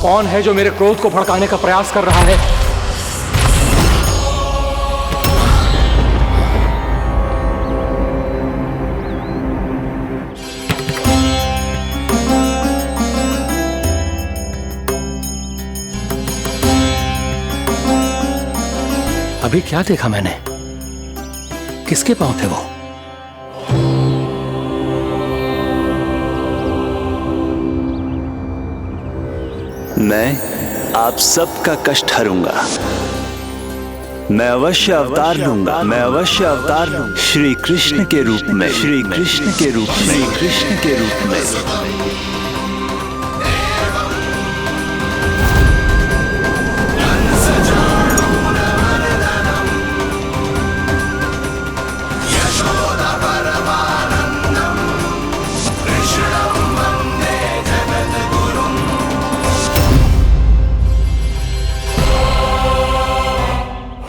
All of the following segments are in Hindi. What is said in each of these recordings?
कौन है जो मेरे क्रोध को भड़काने का प्रयास कर रहा है? अभी क्या देखा मैंने? किसके पांव थे वो? मैं आप सबका कष्ट हरूंगा। मैं अवश्य अवतार लूंगा। मैं अवश्य अवतार लूंगा श्री कृष्ण के रूप में। श्री कृष्ण के रूप में। श्री कृष्ण के रूप में।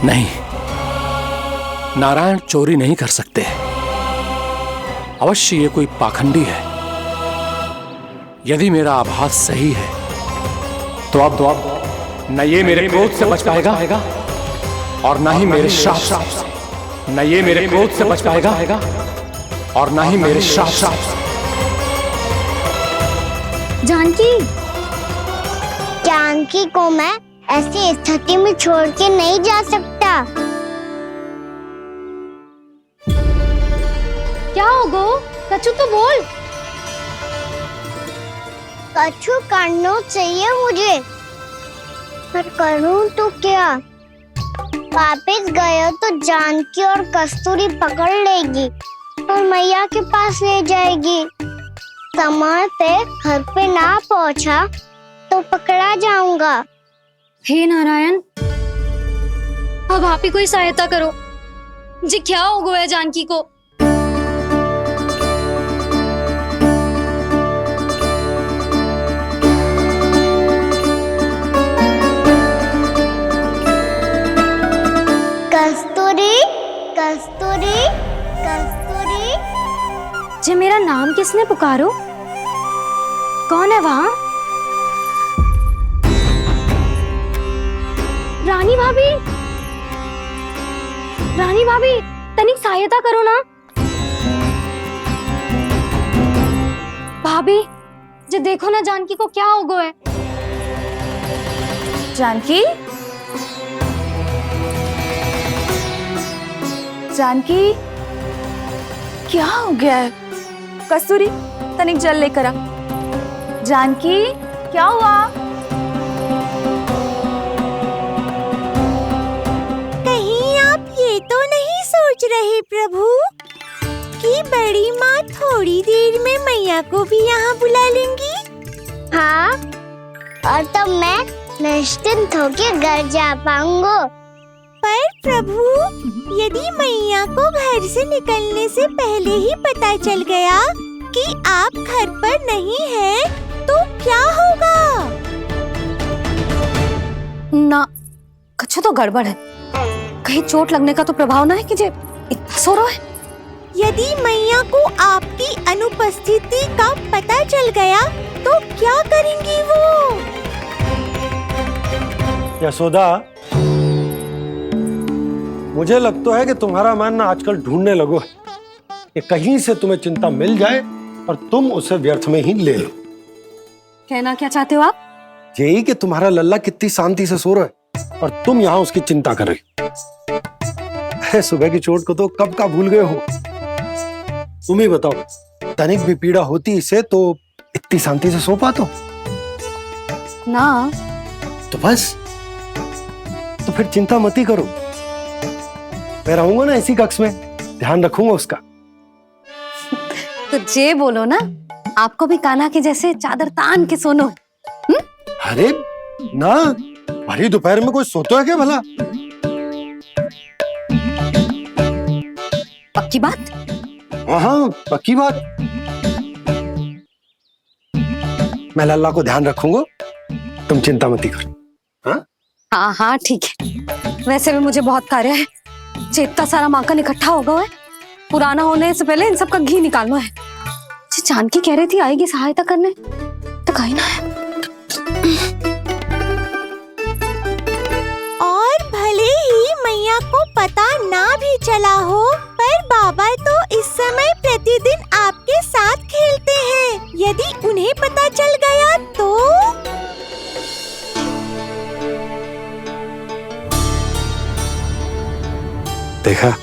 नहीं, नारायण चोरी नहीं कर सकते। अवश्य ये कोई पाखंडी है। यदि मेरा आभास सही है तो अब न ये मेरे क्रोध से बच पाएगा और न ही मेरे श्राप से। न ये मेरे क्रोध से बच पाएगा और न ही मेरे श्राप से। जानकी को मैं ऐसी स्थिति में छोड़ के नहीं जा सकता। क्या होगा? कछु तो बोल। कछु करना चाहिए मुझे, पर करूं तो क्या? वापस गया तो जानकी और कस्तूरी पकड़ लेगी और मैया के पास ले जाएगी। समय पे घर पे ना पहुंचा तो पकड़ा जाऊंगा। हे नारायण, अब आप ही कोई सहायता करो। जी क्या हो गया जानकी को? कस्तूरी, कस्तूरी, कस्तूरी। जी मेरा नाम किसने पुकारो? कौन है वहाँ? रानी भाभी, रानी भाभी, तनिक सहायता करो ना। भाभी, जो देखो ना जानकी को क्या हो गया है। जानकी, जानकी, क्या हो गया है? कस्तूरी, तनिक जल लेकर आ। जानकी, क्या हुआ? तो नहीं सोच रहे प्रभु कि बड़ी माँ थोड़ी देर में मैया को भी यहाँ बुला लेंगी? हाँ, और तब मैं निश्चिंत होकर घर जा पाऊंगा। पर प्रभु, यदि मैया को घर से निकलने से पहले ही पता चल गया कि आप घर पर नहीं हैं, तो क्या होगा? ना, कुछ तो गड़बड़ है। कहीं चोट लगने का तो प्रभाव ना है कि जे इतना सो रहा है। यदि मैया को आपकी अनुपस्थिति का पता चल गया तो क्या करेंगी वो? यशोदा, मुझे लगता है कि तुम्हारा मन ना आजकल ढूंढने लगो है कि कहीं से तुम्हें चिंता मिल जाए और तुम उसे व्यर्थ में ही ले लो। कहना क्या चाहते हो आप? यही कि तुम्हारा लल्ला कितनी शांति से सो रहा है और तुम यहाँ उसकी चिंता कर रही। सुबह की चोट को तो कब का भूल गए हो। तुम ही बताओ, तनिक भी पीड़ा होती इसे तो इतनी शांति से सो पाते हो ना? तो बस, तो फिर चिंता मत ही करो। मैं रहूंगा ना इसी कक्ष में, ध्यान रखूंगा उसका। तो जे बोलो ना, आपको भी कान्हा के जैसे चादर तान के सोनो। अरे ना, भरी दोपहर में कोई सोता है क्या भला? पक्की बात? हाँ, पक्की बात। मैं लल्ला को ध्यान रखूंगा, तुम चिंता मत करो। हाँ हाँ हाँ, ठीक है। वैसे भी मुझे बहुत कार्य है। इतना सारा माखन इकट्ठा होगा है, पुराना होने से पहले इन सब का घी निकालना है। जानकी कह रही थी आएगी सहायता करने, तो कहीं ना है। को पता ना भी चला हो, पर बाबा तो इस समय प्रतिदिन आपके साथ खेलते हैं। यदि उन्हें पता चल गया तो? देखा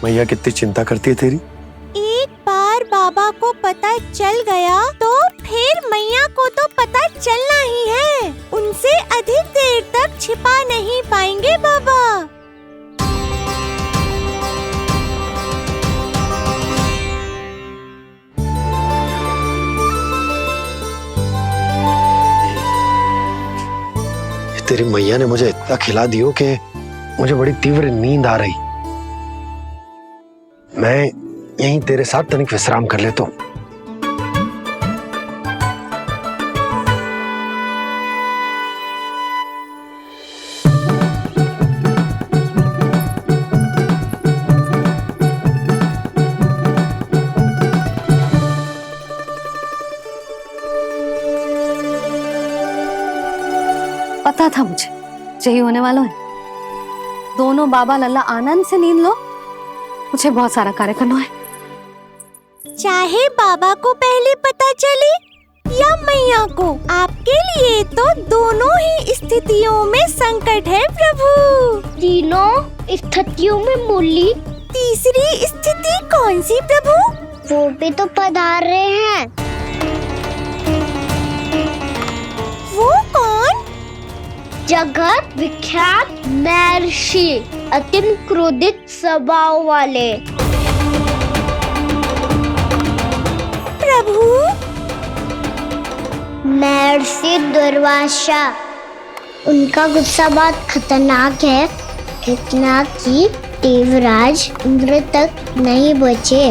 मैया कितनी चिंता करती है तेरी। एक बार बाबा को पता चल गया तो फिर मैया को तो पता चलना ही है। उनसे अधिक देर तक छिपा नहीं पाएंगे बाबा। तेरी मैया ने मुझे इतना खिला दियो कि मुझे बड़ी तीव्र नींद आ रही। मैं यहीं तेरे साथ तनिक विश्राम कर लेता हूँ। पता था मुझे यही होने वाला है। दोनों बाबा लल्ला आनंद से नींद लो, मुझे बहुत सारा कार्य करना है। चाहे बाबा को पहले पता चले या मैया को, आपके लिए तो दोनों ही स्थितियों में संकट है प्रभु। तीनों स्थितियों में मुरली, तीसरी स्थिति कौन सी प्रभु? वो भी तो पधार रहे हैं। वो कौन? जगत विख्यात महर्षि, अत्यंत क्रोधित स्वभाव वाले। प्रभु महर्षि दुर्वासा। उनका गुस्सा बहुत खतरनाक है, इतना कि देवराज इंद्र तक नहीं बचे।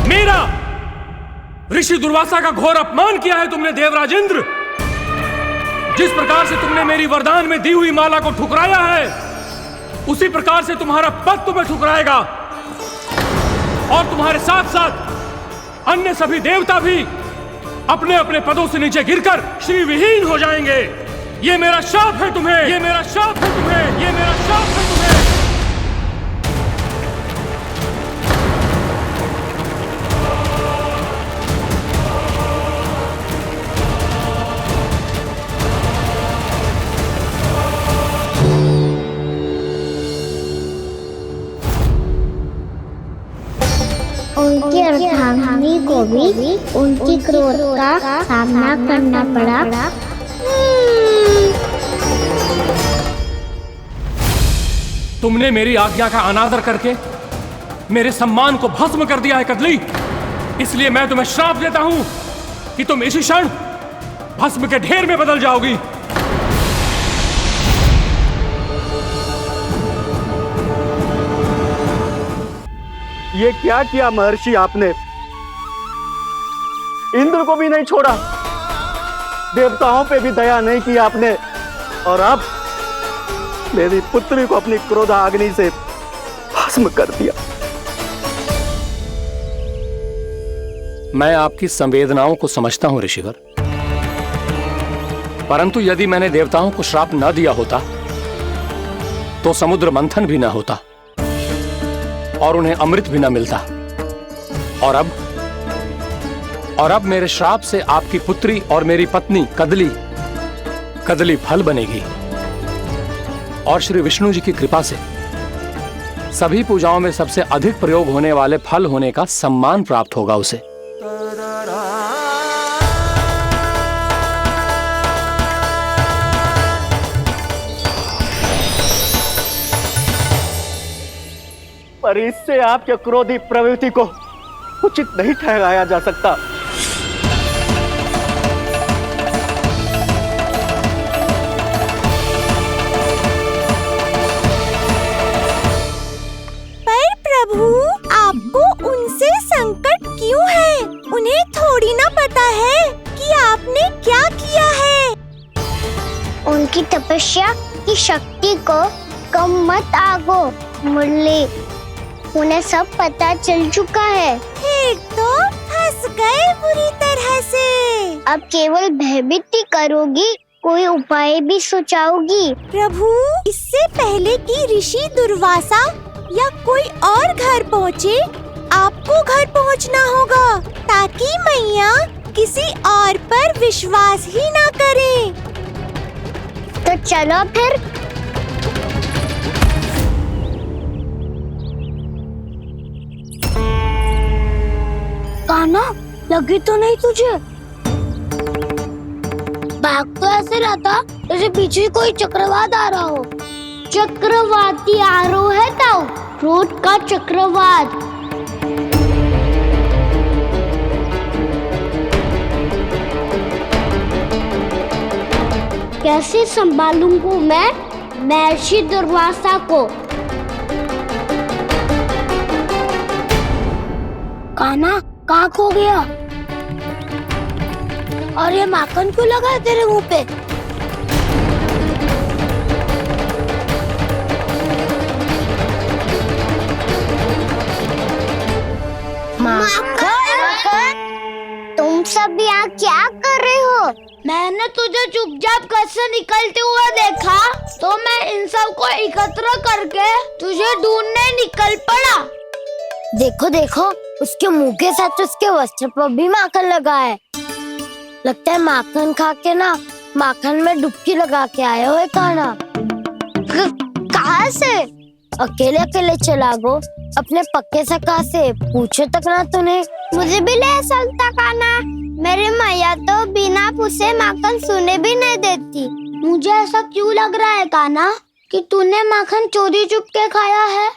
मेरा ऋषि दुर्वासा का घोर अपमान किया है तुमने देवराज इंद्र। जिस प्रकार से तुमने मेरी वरदान में दी हुई माला को ठुकराया है, उसी प्रकार से तुम्हारा पद तुम्हें ठुकराएगा, और तुम्हारे साथ साथ अन्य सभी देवता भी अपने अपने पदों से नीचे गिरकर श्री विहीन हो जाएंगे। ये मेरा शाप है तुम्हें, ये मेरा शाप है तुम्हें, ये मेरा शाप है तुम्हें। उनकी अर्धांगिनी को भी उनकी क्रोध का सामना करना पड़ा। तुमने मेरी आज्ञा का अनादर करके मेरे सम्मान को भस्म कर दिया है कदली। इसलिए मैं तुम्हें श्राप देता हूं कि तुम इसी क्षण भस्म के ढेर में बदल जाओगी। ये क्या किया महर्षि आपने? इंद्र को भी नहीं छोड़ा, देवताओं पे भी दया नहीं की आपने, और अब मेरी पुत्री को अपनी क्रोधाग्नि से भस्म कर दिया। मैं आपकी संवेदनाओं को समझता हूं ऋषिवर, परंतु यदि मैंने देवताओं को श्राप न दिया होता तो समुद्र मंथन भी न होता और उन्हें अमृत भी न मिलता। और अब मेरे श्राप से आपकी पुत्री और मेरी पत्नी कदली फल बनेगी, और श्री विष्णु जी की कृपा से सभी पूजाओं में सबसे अधिक प्रयोग होने वाले फल होने का सम्मान प्राप्त होगा उसे। पर इससे आपके क्रोधी प्रवृत्ति को उचित नहीं ठहराया जा सकता। पर प्रभु, आपको उनसे संकट क्यों है? उन्हें थोड़ी ना पता है कि आपने क्या किया है। उनकी तपस्या की शक्ति को कम मत आगो मुरली, उन्हें सब पता चल चुका है। फिर तो फंस गए बुरी तरह से। अब केवल भयभीत करोगी कोई उपाय भी सुझाओगी? प्रभु, इससे पहले कि ऋषि दुर्वासा या कोई और घर पहुँचे, आपको घर पहुँचना होगा ताकि मैया किसी और पर विश्वास ही ना करे। तो चलो फिर। कान्हा, लगी तो नहीं तुझे? भाग तो ऐसे रहा था जैसे पीछे कोई चक्रवात आ रहा हो। चक्रवाती आरोह है ताऊ, रोड का चक्रवात। कैसे संभालूंगा मैं महर्षि दुर्वासा को? कान्हा, कहाँ खो गया? और ये माखन क्यों लगा है तेरे मुंह पे? माखन, तुम सब यहाँ क्या कर रहे हो? मैंने तुझे चुपचाप घर से निकलते हुए देखा तो मैं इन सब को एकत्र करके तुझे ढूंढने निकल पड़ा। देखो देखो, उसके मुंह के साथ उसके वस्त्र पर भी माखन लगा है। लगता है माखन खा के ना माखन में डुबकी लगा के आए हुए कान्हा। कहाँ से? अकेले अकेले चला गो अपने पक्के सखा से, पूछो तक ना तूने। मुझे भी ले चलता कान्हा, मेरी मैया तो बिना पूछे माखन सुने भी नहीं देती। मुझे ऐसा क्यों लग रहा है कान्हा कि तूने माखन चोरी चुप के खाया है,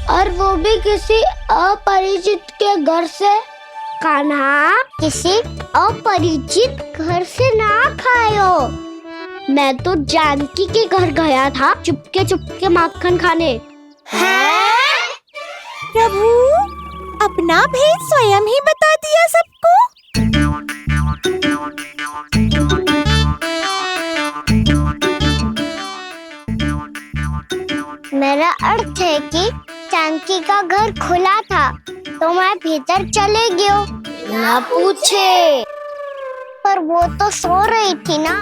और वो भी किसी अपरिचित के घर से? कान्हा, किसी अपरिचित घर से ना खायो। मैं तो जानकी के घर गया था चुपके माखन खाने। हैं? प्रभु, अपना भेद स्वयं ही बता दिया सबको। मेरा अर्थ है कि जानकी का घर खुला था तो मैं भीतर चले गयो। ना पूछे, पर वो तो सो रही थी ना,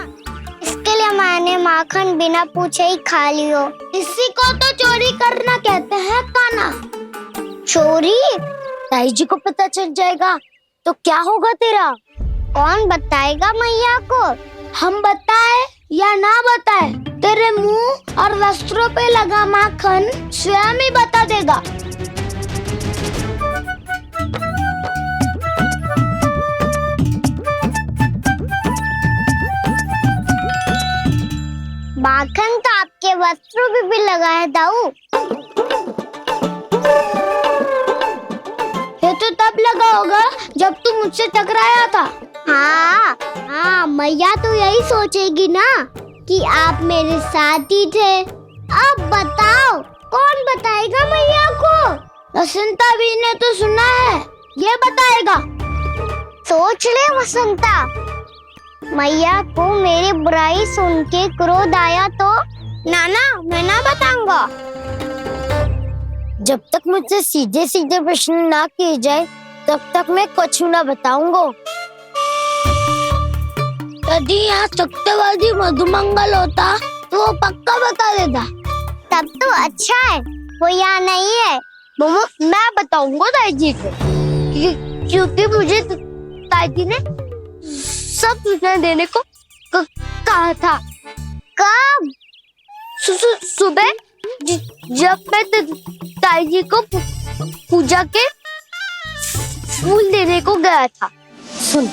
इसके लिए मैंने माखन बिना पूछे ही खा लियो। इसी को तो चोरी करना कहते हैं कान्हा। चोरी? ताई जी को पता चल जाएगा तो क्या होगा तेरा? कौन बताएगा मैया को? हम बताए या ना बताए, तेरे मुंह और वस्त्रों पे लगा माखन स्वयं ही बता देगा। माखन तो आपके वस्त्रों पे भी लगा है दाऊ। ये तो तब लगा होगा जब तू मुझसे टकराया था। हाँ, मैया तो यही सोचेगी ना कि आप मेरे साथ ही थे। अब बताओ, कौन बताएगा मैया को? वसंता भी ने तो सुना है, ये बताएगा। सोच ले वसंता, मैया को मेरी बुराई सुन के क्रोध आया तो? नाना, मैं ना बताऊंगा। जब तक मुझसे सीधे सीधे प्रश्न ना किए जाए तब तक मैं कुछ ना बताऊंगा। यदि यहाँ सत्यवादी मधुमंगल होता तो वो पक्का बता देता। तब तो अच्छा है वो यहाँ नहीं है। मोमो, मैं बताऊंगा ताई जी को, क्योंकि मुझे ताई जी ने सब सूचना देने को कहा था। कब? सुबह जब मैं ताई जी को पूजा के फूल देने को गया था। सुन,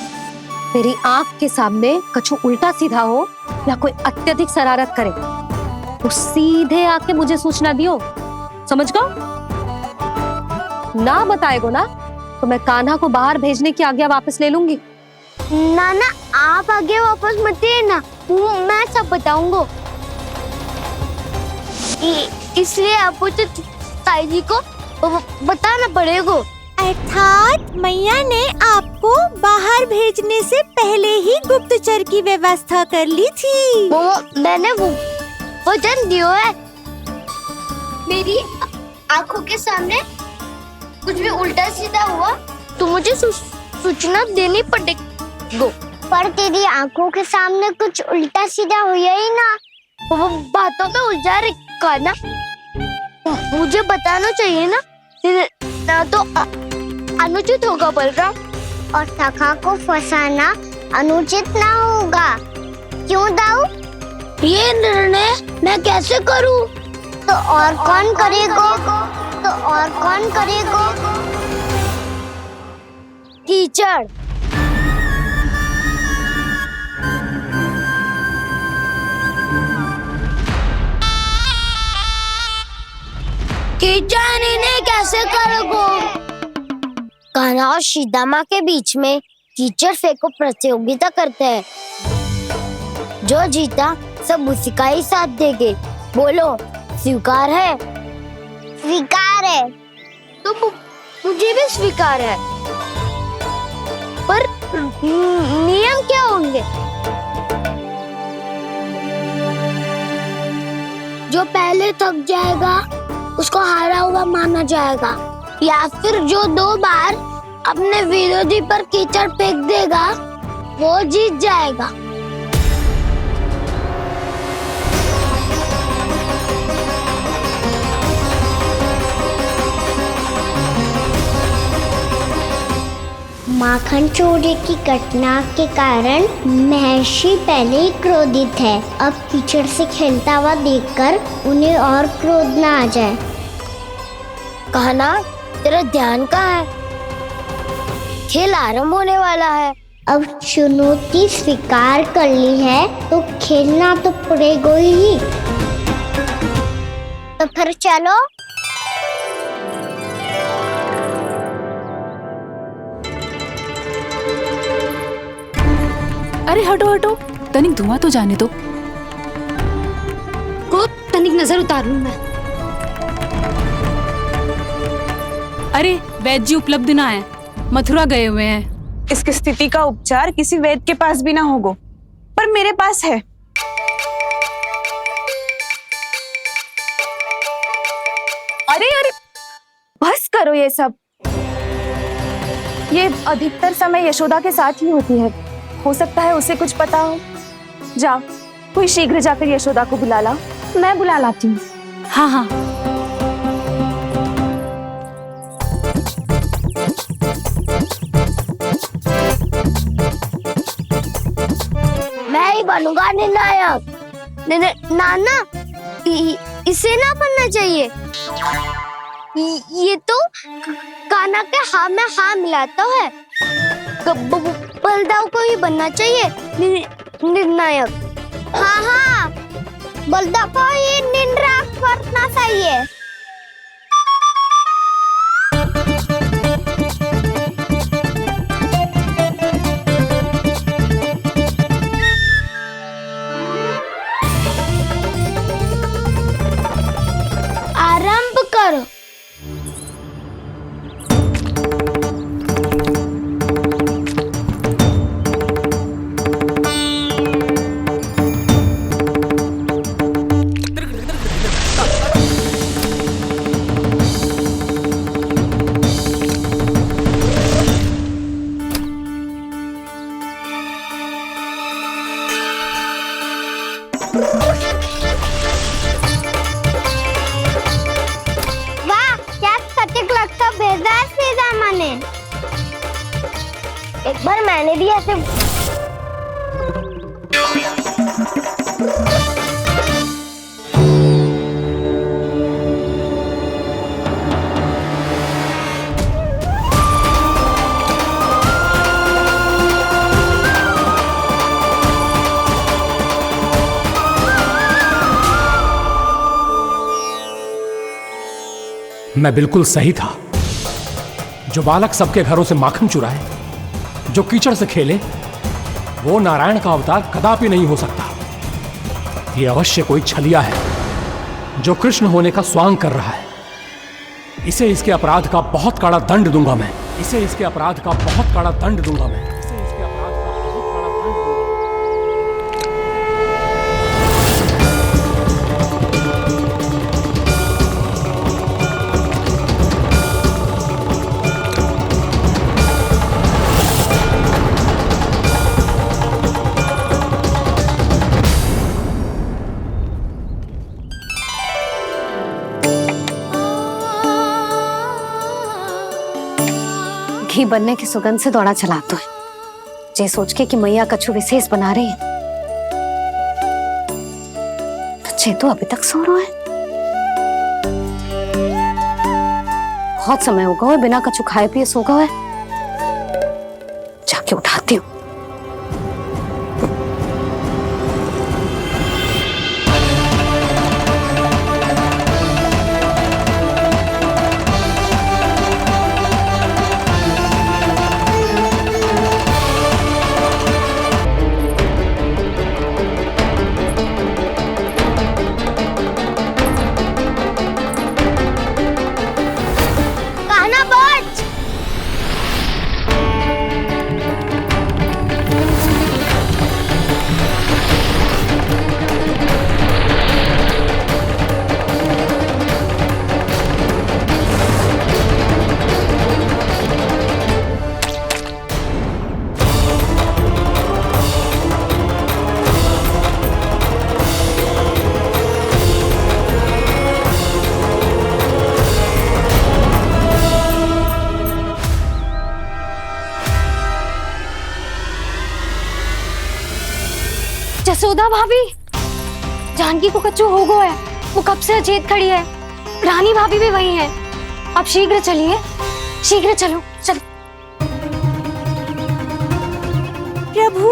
तेरी आंख के सामने कछु उल्टा सीधा हो या कोई अत्यधिक शरारत करे तो सीधे आके मुझे सूचना दियो, समझ गो? ना बताएगो ना तो मैं कान्हा को बाहर भेजने की आज्ञा वापस ले लूंगी। नाना, आप आगे वापस मत देना, मैं सब बताऊंगा। इसलिए आपको तो ताई जी को बताना पड़ेगा। अर्थात मैया ने आपको बाहर भेजने से पहले ही गुप्तचर की व्यवस्था कर ली थी। मैंने वो वचन दिया है। मेरी आंखों के सामने कुछ भी उल्टा सीधा हुआ तो मुझे सूचना देनी पड़ेगी। पर तेरी आंखों के सामने कुछ उल्टा सीधा हुआ ही ना। वो बातों में उलझा रखा ना, मुझे बताना चाहिए ना तो अनुचित होगा बलराम। और सखा को फंसाना अनुचित ना होगा, क्यों दाऊ? ये निर्णय मैं कैसे करूं? तो और कौन करेगा? कीचड़। कीचड़ इन्हें कैसे करोगे? कान्हा और सीता के बीच में कीचड़ फेंको प्रतियोगिता करते हैं। जो जीता सब उसी का ही साथ देंगे। बोलो, स्वीकार है? स्वीकार है। तो मुझे भी स्वीकार है, पर नियम क्या होंगे? जो पहले थक जाएगा उसको हारा हुआ माना जाएगा, या फिर जो 2 बार अपने विरोधी पर कीचड़ फेंक देगा वो जीत जाएगा। माखन चोरी की घटना के कारण महर्षि पहले ही क्रोधित है। अब कीचड़ से खेलता हुआ देखकर उन्हें और क्रोध ना आ जाए। कहना, तेरा ध्यान कहाँ है? खेल आरंभ होने वाला है। अब चुनौती स्वीकार कर ली है तो खेलना तो पड़ेगा ही। तो फिर चलो। अरे हटो हटो, तनिक धुआं तो जाने दो। तनिक नजर उतार लूं मैं। अरे वैद्य जी उपलब्ध ना है, मथुरा गए हुए हैं। इसकी स्थिति का उपचार किसी वैद्य के पास भी ना होगा, पर मेरे पास है। अरे अरे बस करो ये सब। ये अधिकतर समय यशोदा के साथ ही होती है। हो सकता है उसे कुछ पता हो। जा, कोई शीघ्र जाकर यशोदा को बुला ला। मैं बुला लाती हूँ। हाँ हाँ। मैं ही बनूंगा निर्णायक। नाना, इसे ना बनना चाहिए। ये तो कान्हा के हाँ में हाँ मिलाता है। बलदाऊ को ही बनना चाहिए निर्णायक। हाँ, बलदाऊ को ही निर्णायक करना चाहिए। आरंभ करो। वाह, क्या सटीक लगता बेजार सीधा माने। एक बार मैंने भी ऐसे मैं बिल्कुल सही था। जो बालक सबके घरों से माखन चुराए, जो कीचड़ से खेले, वो नारायण का अवतार कदापि नहीं हो सकता। ये अवश्य कोई छलिया है जो कृष्ण होने का स्वांग कर रहा है। इसे इसके अपराध का बहुत कड़ा दंड दूंगा मैं। इसे इसके अपराध का बहुत कड़ा दंड दूंगा मैं। इसे इसके अपराध का बहुत कड़ा दंड दूंगा। घी बनने की सुगंध से दौड़ा चला तो है, जे सोच के कि मैया कछु विशेष बना रही है, तो चे तो अभी तक सो रहा है। बहुत समय हो गया है, बिना कछु खाए पिए सो गया है। जाके उठाती हूँ। कान्हा बच। जसोदा भाभी, जानकी को कच्चू हो गया है, वो कब से अचेत खड़ी है। रानी भाभी भी वही है। आप शीघ्र चलिए, शीघ्र चलो चलो। प्रभु,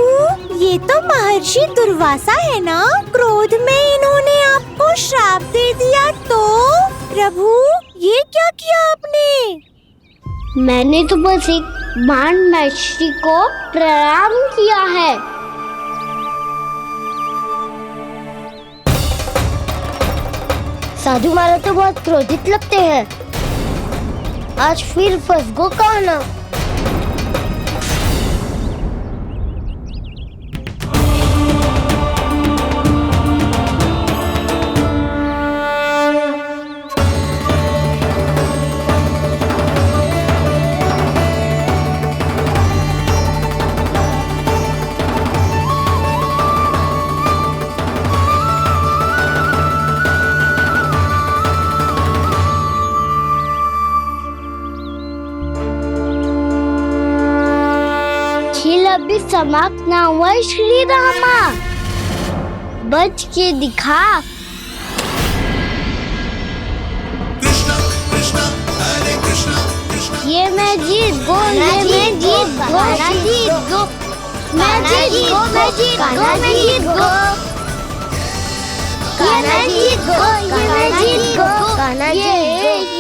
ये तो महर्षि दुर्वासा है ना? क्रोध में इन्होंने आपको श्राप दे दिया तो? प्रभु, ये क्या किया आपने? मैंने तो बस एक बाण महर्षि को प्रणाम किया है। साधु महाराज तो बहुत क्रोधित लगते हैं। आज फिर फंस गो कान्हा। खेल अभी समाप्त ना हुआ है श्री रामा। बच के दिखा। ये मैं जीत गो, ये मैं जीत गो, मैं जीत गो, मैं जीत गो, मैं जीत गो, मैं जीत गो, ये मैं जीत गो, ये मैं जीत गो,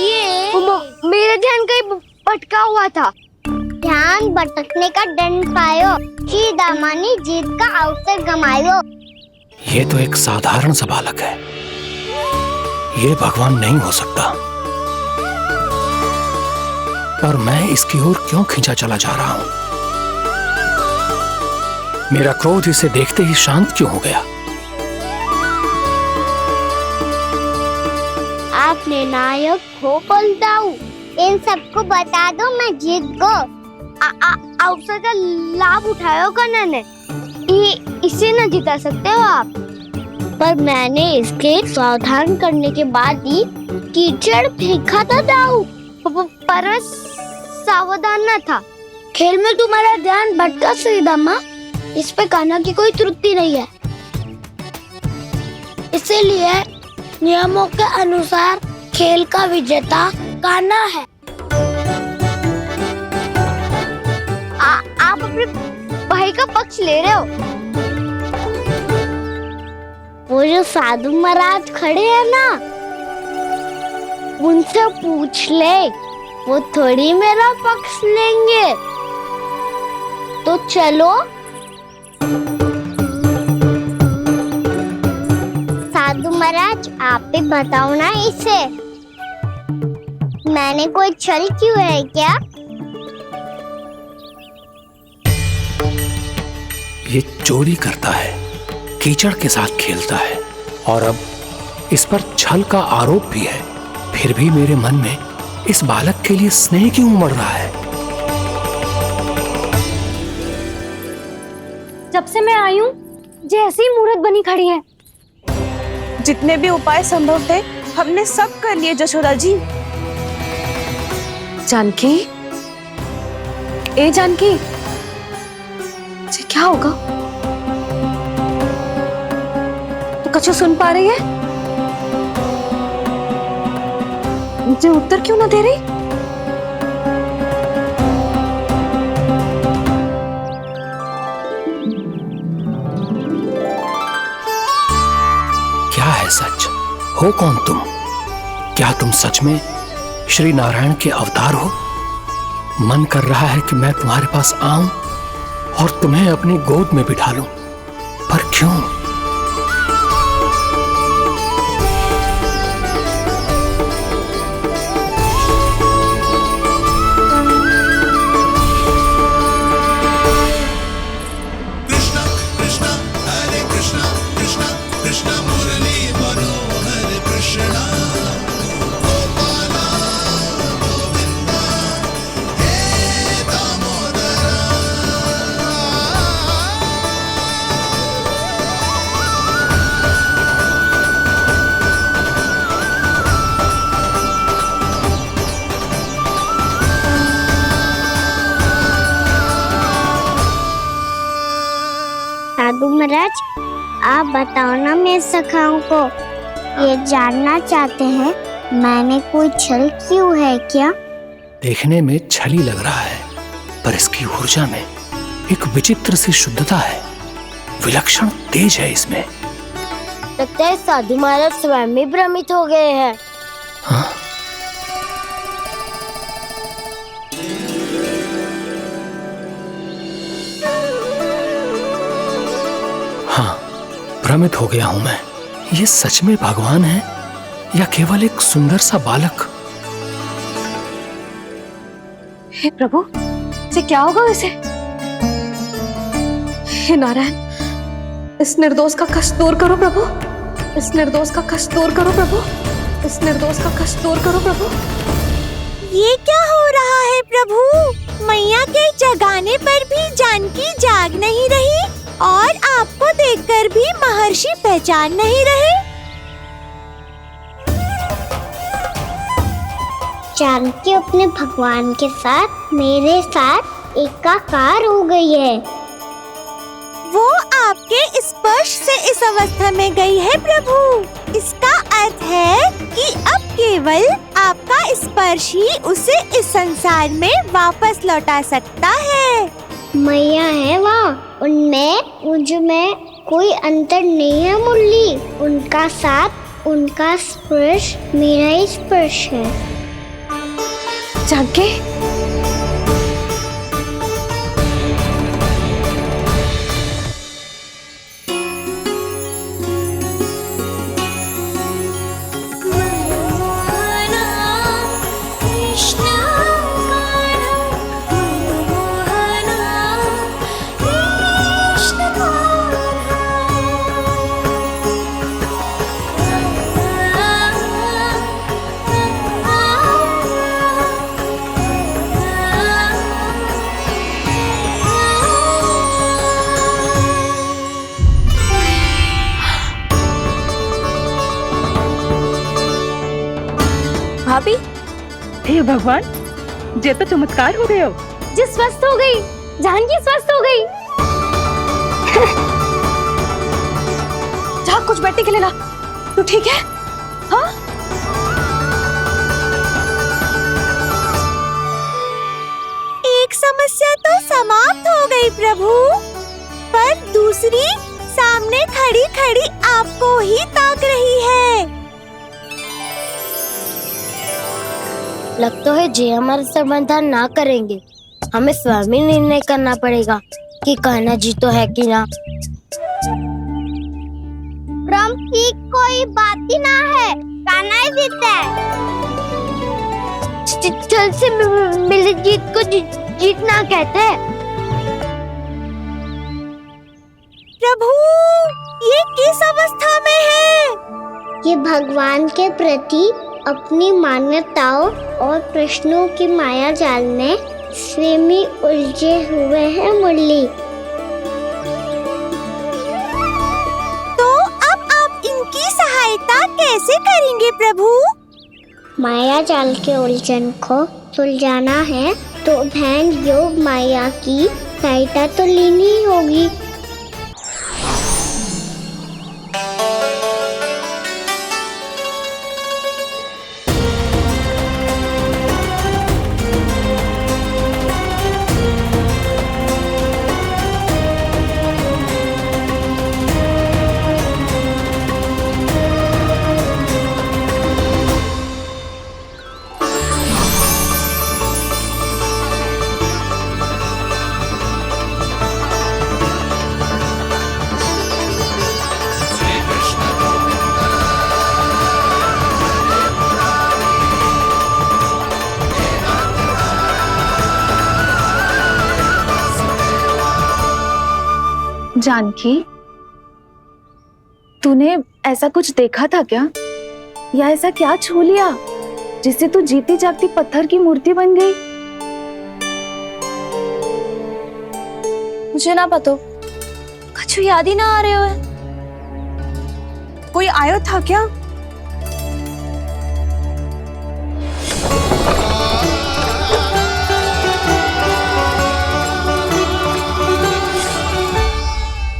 ये मेरा ध्यान कहीं भटका हुआ था। ध्यान भटकने का दंड पायो, श्री दामानी जीत का अवसर गमायो। ये तो एक साधारण सा बालक है, ये भगवान नहीं हो सकता। पर मैं इसकी ओर क्यों खींचा चला जा रहा हूं? मेरा क्रोध इसे देखते ही शांत क्यों हो गया? आपने नायक हो पलटाऊ। इन सबको बता दो मैं जीत गो। अवसर का लाभ उठायो कान्हा ने। इसे न जिता सकते हो आप। पर मैंने इसके सावधान करने के बाद ही कीचड़ फेंका था दाऊ। पर सावधान न था। खेल में तुम्हारा ध्यान भटका श्रीदामा। इस पे कान्हा की कोई त्रुटि नहीं है। इसीलिए नियमों के अनुसार खेल का विजेता कान्हा है। आप अपने भाई का पक्ष ले रहे हो। वो जो साधु महाराज खड़े हैं ना, उनसे पूछ ले, वो थोड़ी मेरा पक्ष लेंगे। तो चलो। साधु महाराज, आप भी बताओ ना इसे, मैंने कोई छल क्यों है क्या? ये चोरी करता है, कीचड़ के साथ खेलता है और अब इस पर छल का आरोप भी है। फिर भी मेरे मन में इस बालक के लिए स्नेह क्यों उमड़ रहा है? जब से मैं आई हूँ, जैसी मूर्त बनी खड़ी है। जितने भी उपाय संभव थे हमने सब कर लिए जशोदा जी। जानकी, ए जानकी, ये क्या होगा? तो कछु सुन पा रही है? मुझे उत्तर क्यों ना दे रही? क्या है सच? हो कौन तुम? क्या तुम सच में श्री नारायण के अवतार हो? मन कर रहा है कि मैं तुम्हारे पास आऊं और तुम्हें अपनी गोद में बिठा लूं, पर क्यों? साधु महाराज, आप बताओ ना मेरे सखाओं को, ये जानना चाहते हैं मैंने कोई छल क्यों है क्या? देखने में छली लग रहा है, पर इसकी ऊर्जा में एक विचित्र सी शुद्धता है, विलक्षण तेज है इसमें। लगता है साधु महाराज स्वयं ही भ्रमित हो गए हैं। हाँ? हाँ, भ्रमित हो गया हूं मैं। ये सच में भगवान है या केवल एक सुंदर सा बालक? हे प्रभु, ये क्या होगा वैसे? हे नारायण, इस निर्दोष का कष्ट दूर करो प्रभु, इस निर्दोष का कष्ट दूर करो प्रभु, इस निर्दोष का कष्ट दूर करो प्रभु। ये क्या हो रहा है प्रभु? मैया के जगाने पर भी जानकी जाग नहीं रही और आपको देखकर भी महर्षि पहचान नहीं रहे। जानकी अपने भगवान के साथ मेरे साथ एकाकार हो गई है। वो आपके स्पर्श से इस अवस्था में गई है प्रभु। इसका अर्थ है कि अब केवल आपका स्पर्श ही उसे इस संसार में वापस लौटा सकता है। मैया है वहाँ, उनमें मुझ में कोई अंतर नहीं है मुरली। उनका साथ, उनका स्पर्श मेरा ही स्पर्श है। जानकी, भाभी, हे भगवान, जे तो चमत्कार हो गए हो। जी स्वस्थ हो गई, जानकी स्वस्थ हो गई। जा कुछ बैठने के लिए ला। तू ठीक है? हाँ? एक समस्या तो समाप्त हो गई प्रभु, पर दूसरी सामने खड़ी खड़ी आपको ही ताक रही है। लगता है जे हमारा समाधान ना करेंगे, हमें स्वयं ही निर्णय करना पड़ेगा कि कहना जी तो है कि ना। ब्रह्म की कोई बात ही ना है, कहना ही जीता है। चल से मिले जीत को जीतना कहते हैं। प्रभु, ये किस अवस्था में है? ये भगवान के प्रति अपनी मान्यताओं और प्रश्नों की माया जाल में स्वयं ही उलझे हुए हैं मुरली। तो अब आप इनकी सहायता कैसे करेंगे प्रभु? माया जाल के उलझन को सुलझाना है तो बहन योग माया की सहायता तो लेनी ही होगी। जानकी, तूने ऐसा कुछ देखा था क्या, या ऐसा क्या छू लिया जिससे तू जीती जागती पत्थर की मूर्ति बन गई? मुझे ना पता, कुछ याद ही ना आ रहे हो। कोई आयो था क्या?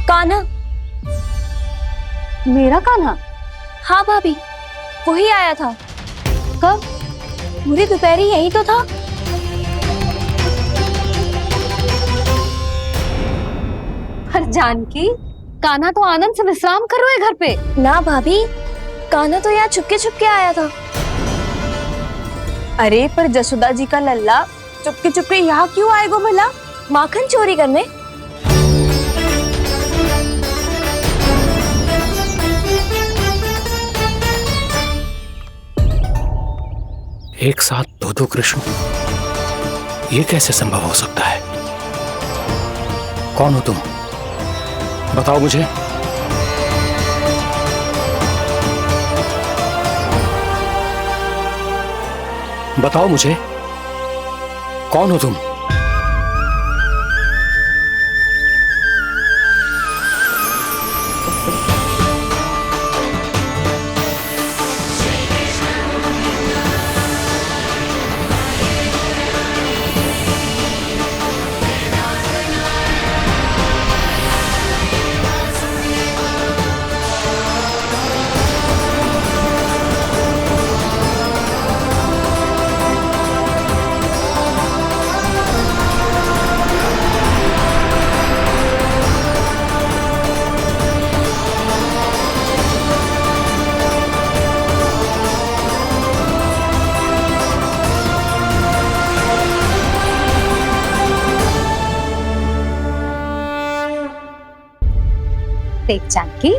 कान्हा। मेरा कान्हा? हाँ भाभी, वही आया था। कब? पूरी दोपहर यही तो था। हर जानकी, कान्हा तो आनंद से विश्राम कर रहे हैं घर पे। ना भाभी, कान्हा तो यहाँ छुपके छुपके आया था। अरे पर जसोदा जी का लल्ला चुपके चुपके यहाँ क्यों आएगा भला? माखन चोरी करने? एक साथ दो कृष्ण, ये कैसे संभव हो सकता है? कौन हो तुम? बताओ मुझे। बताओ मुझे, कौन हो तुम? देख जानकी,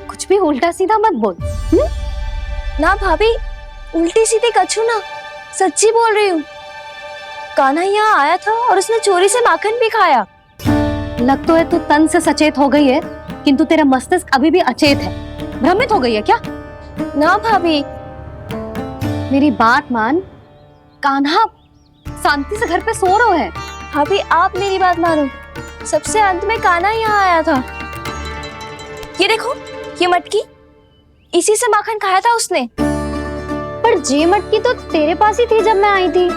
कुछ भी उल्टा सीधा मत बोल। ना भाभी, उल्टी सीधी कछू ना, सच्ची बोल रही हूँ। कान्हा यहाँ आया था और उसने चोरी से माखन भी खाया। लग तो है तू तन से सचेत हो गई है, किंतु तेरा मस्तिष्क अभी भी अचेत है। भ्रमित हो गई है क्या? ना भाभी। मेरी बात मान, कान्हा शांति से घर पे सो रहे हैं। भाभी आप मेरी बात मानो, सबसे अंत में कान्हा यहाँ आया था। ये देखो, ये मटकी, इसी से माखन खाया था उसने। पर जे मटकी तो तेरे पास ही थी जब मैं आई थी।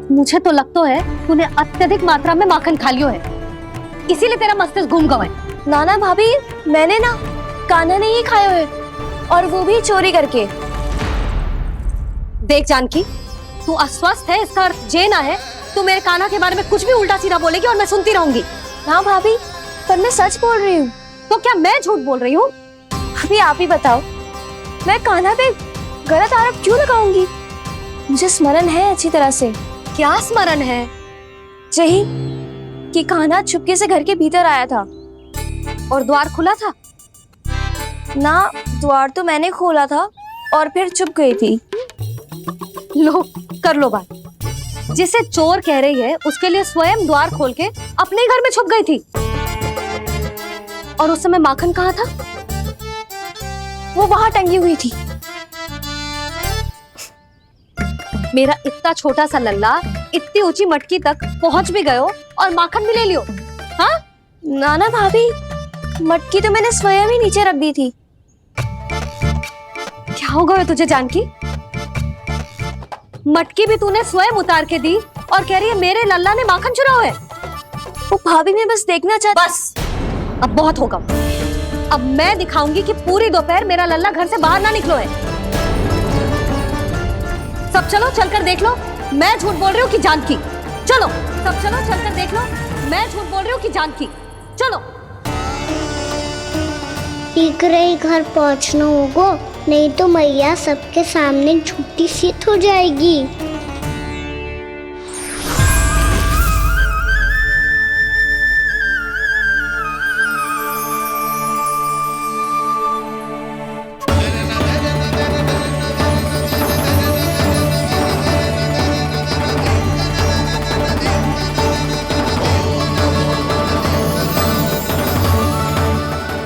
मुझे तो लगता है तूने अत्यधिक मात्रा में माखन खा लियो है, इसीलिए तेरा मस्तिष्क घूम गया है। नाना भाभी, मैंने ना, कान्हा ने ही खाया है, और वो भी चोरी करके। देख जानकी, तू अस्वस्थ है, इसका अर्थ जे ना है तू मेरे कान्हा के बारे में कुछ भी उल्टा सीधा बोलेगी और मैं सुनती रहूंगी। हाँ भाभी, पर मैं सच बोल रही हूँ। तो क्या मैं झूठ बोल रही हूँ? अभी आप ही बताओ, मैं कान्हा पे गलत आरोप क्यों लगाऊंगी? मुझे स्मरण है अच्छी तरह से। क्या स्मरण है? यही कि कान्हा चुपके से घर के भीतर आया था। और द्वार खुला था? ना, द्वार तो मैंने खोला था और फिर चुप गई थी। लो, कर लो बात। जिसे चोर कह रही है उसके लिए स्वयं द्वार खोल के अपने घर में छुप गई थी। और उस समय माखन कहाँ था? वो वहां टंगी हुई थी। मेरा इतना छोटा सा लल्ला इतनी ऊंची मटकी तक पहुंच भी गयो और माखन भी ले लियो? हाँ? नाना भाभी, मटकी तो मैंने स्वयं ही नीचे रख दी थी। क्या हो गया तुझे जानकी? मटकी भी तूने स्वयं उतार के दी और कह रही है मेरे लल्ला ने माखन चुराया है। वो भाभी मैं बस देखना चाहती। बस अब बहुत होगा। अब मैं दिखाऊंगी कि पूरी दोपहर मेरा लल्ला घर से बाहर ना निकलो है। सब चलो चलकर देख लो मैं झूठ बोल रही हूँ कि जानकी। चलो सब चलो चलकर देख लो मैं झूठ बोल रही हूँ कि जानकी। चलो। शीघ्र ही घर पहुंचना होगा, नहीं तो मैया सबके सामने झूठी सिद्ध हो जाएगी।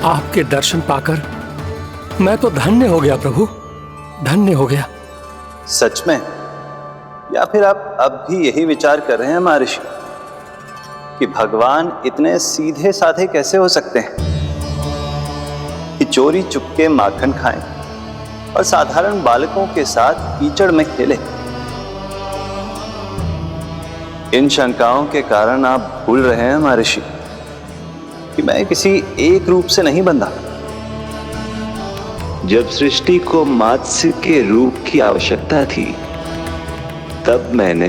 आपके दर्शन पाकर मैं तो धन्य हो गया प्रभु, धन्य हो गया। सच में? या फिर आप अब भी यही विचार कर रहे हैं महर्षि कि भगवान इतने सीधे साधे कैसे हो सकते हैं कि चोरी चुपके माखन खाएं और साधारण बालकों के साथ कीचड़ में खेले? इन शंकाओं के कारण आप भूल रहे हैं महर्षि कि मैं किसी एक रूप से नहीं बंधा। जब सृष्टि को मत्स्य के रूप की आवश्यकता थी तब मैंने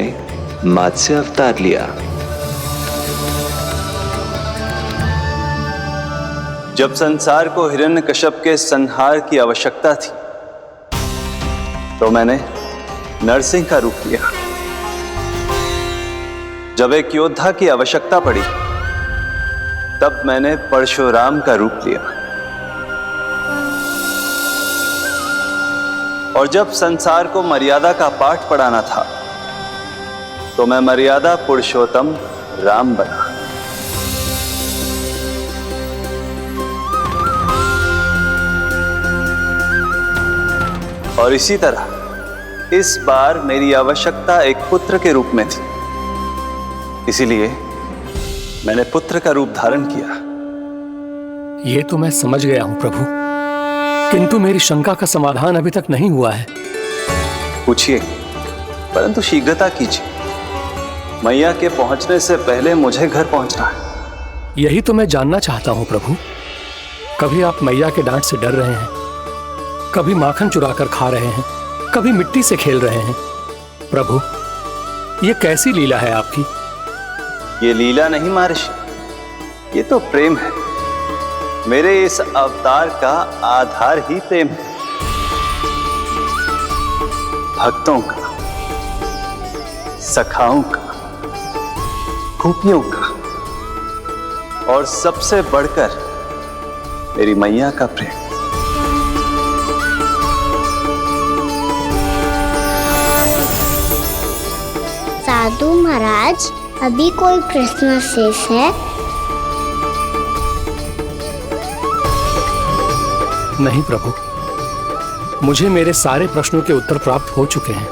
मत्स्य अवतार लिया। जब संसार को हिरण्यकश्यप के संहार की आवश्यकता थी तो मैंने नरसिंह का रूप लिया। जब एक योद्धा की आवश्यकता पड़ी तब मैंने परशुराम का रूप लिया। और जब संसार को मर्यादा का पाठ पढ़ाना था तो मैं मर्यादा पुरुषोत्तम राम बना। और इसी तरह इस बार मेरी आवश्यकता एक पुत्र के रूप में थी, इसीलिए मैंने पुत्र का रूप धारण किया। ये तो मैं समझ गया हूं प्रभु, किंतु मेरी शंका का समाधान अभी तक नहीं हुआ है। पूछिए, परंतु शीघ्रता कीजिए। मैया के पहुंचने से पहले मुझे घर पहुंचना है। यही तो मैं जानना चाहता हूं प्रभु। कभी आप मैया के डांट से डर रहे हैं, कभी माखन चुराकर खा रहे हैं, कभी मिट्टी से खेल रहे हैं। प्रभु, ये कैसी लीला है आपकी? ये लीला नहीं महर्षि, ये तो प्रेम है। मेरे इस अवतार का आधार ही प्रेम है। भक्तों का, सखाओं का, गोपियों का और सबसे बढ़कर मेरी मैया का प्रेम। साधु महाराज, अभी कोई प्रश्न शेष है? नहीं प्रभु, मुझे मेरे सारे प्रश्नों के उत्तर प्राप्त हो चुके हैं।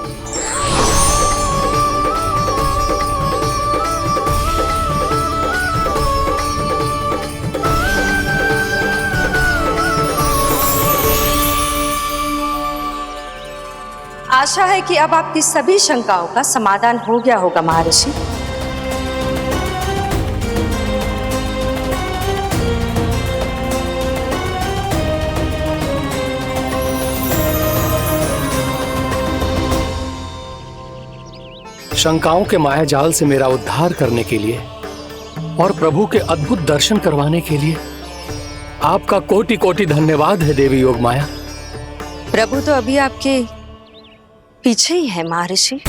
आशा है कि अब आपकी सभी शंकाओं का समाधान हो गया होगा महर्षि। शंकाओं के मायाजाल से मेरा उद्धार करने के लिए और प्रभु के अद्भुत दर्शन करवाने के लिए आपका कोटि कोटि धन्यवाद है देवी योगमाया। प्रभु तो अभी आपके पीछे ही है महर्षि।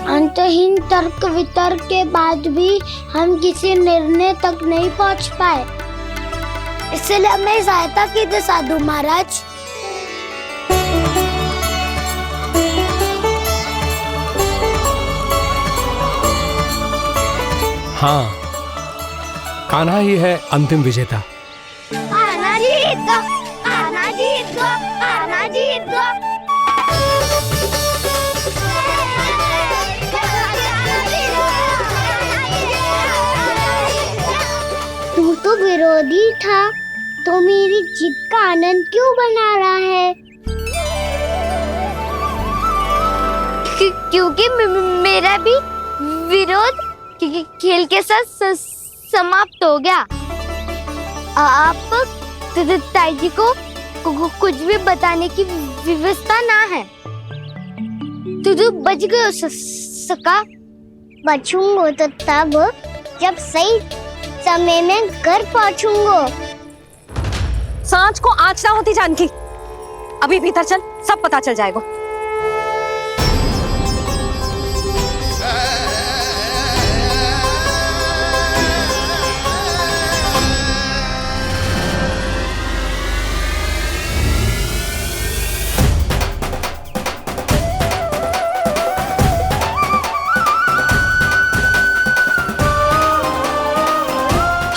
अंतहीन तर्क वितर्क के बाद भी हम किसी निर्णय तक नहीं पहुंच पाए, इसलिए हमें सहायता कीजिए साधु महाराज। हाँ, कान्हा ही है अंतिम विजेता। आना जीत गो, आना जीत गो, आना जीत गो। तो विरोधी था, तो मेरी जीत का आनंद क्यों बना रहा है? क्योंकि मेरा भी विरोध खेल के साथ समाप्त हो गया। आप ताई जी को कुछ भी बताने की व्यवस्था ना है। तू बच गए सका। बचूंगा तो तब जब सही समय में घर पहुंचूंगा। सांच को आँच ना होती जानकी। अभी भीतर चल, सब पता चल जाएगा।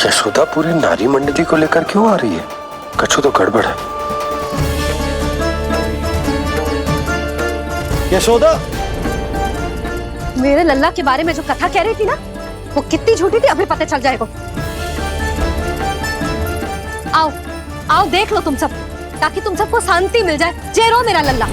यशोदा पूरी नारी मंडली को लेकर क्यों आ रही है? कछु तो गड़बड़ है। यशोदा, मेरे लल्ला के बारे में जो कथा कह रही थी ना, वो कितनी झूठी थी अभी पता चल जाएगा। आओ आओ देख लो तुम सब, ताकि तुम सबको शांति मिल जाए। जे रो मेरा लल्ला।